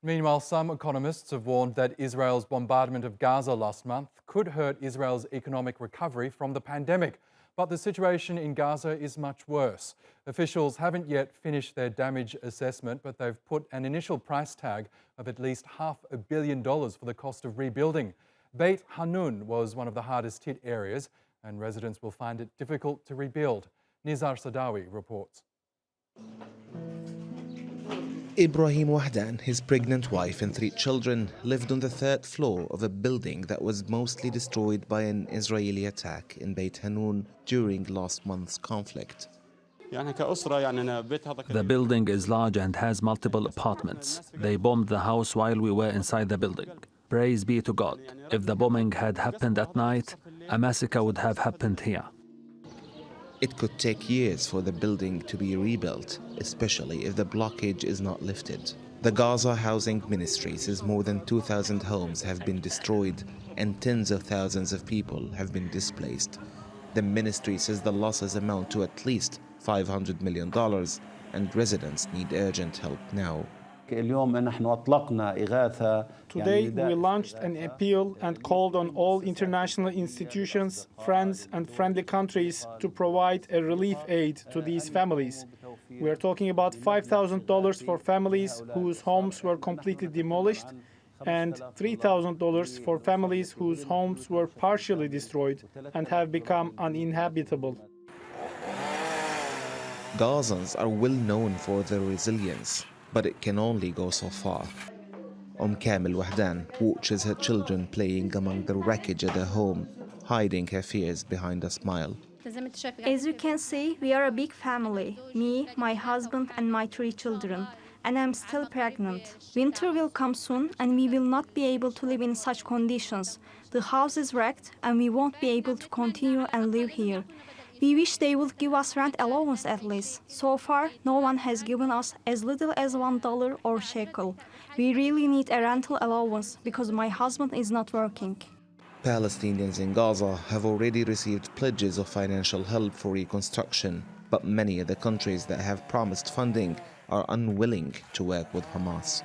Meanwhile, some economists have warned that Israel's bombardment of Gaza last month could hurt Israel's economic recovery from the pandemic. But the situation in Gaza is much worse. Officials haven't yet finished their damage assessment, but they've put an initial price tag of at least $500 million for the cost of rebuilding. Beit Hanoun was one of the hardest hit areas, and residents will find it difficult to rebuild. Nizar Sadawi reports. Ibrahim Wahdan, his pregnant wife and 3 children lived on the 3rd floor of a building that was mostly destroyed by an Israeli attack in Beit Hanoun during last month's conflict. The building is large and has multiple apartments. They bombed the house while we were inside the building. Praise be to God. If the bombing had happened at night, a massacre would have happened here. It could take years for the building to be rebuilt, especially if the blockade is not lifted. The Gaza Housing Ministry says more than 2,000 homes have been destroyed and tens of thousands of people have been displaced. The ministry says the losses amount to at least $500 million and residents need urgent help now. Today, we launched an appeal and called on all international institutions, friends and friendly countries to provide a relief aid to these families. We are talking about $5,000 for families whose homes were completely demolished and $3,000 for families whose homes were partially destroyed and have become uninhabitable. Gazans are well known for their resilience, but it can only go so far. Kamil Wahdan watches her children playing among the wreckage at their home, hiding her fears behind a smile. As you can see, we are a big family. Me, my husband and my 3 children. And I'm still pregnant. Winter will come soon and we will not be able to live in such conditions. The house is wrecked and we won't be able to continue and live here. We wish they would give us rent allowance at least. So far, no one has given us as little as $1 or shekel. We really need a rental allowance because my husband is not working. Palestinians in Gaza have already received pledges of financial help for reconstruction, but many of the countries that have promised funding are unwilling to work with Hamas.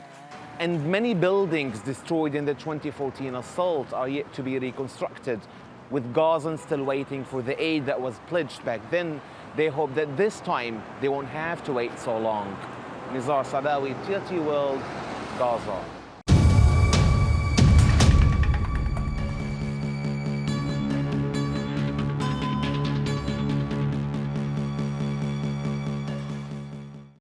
And many buildings destroyed in the 2014 assault are yet to be reconstructed. With Gazans still waiting for the aid that was pledged back then, they hope that this time they won't have to wait so long. Nizar Sadawi, TLT World, Gaza.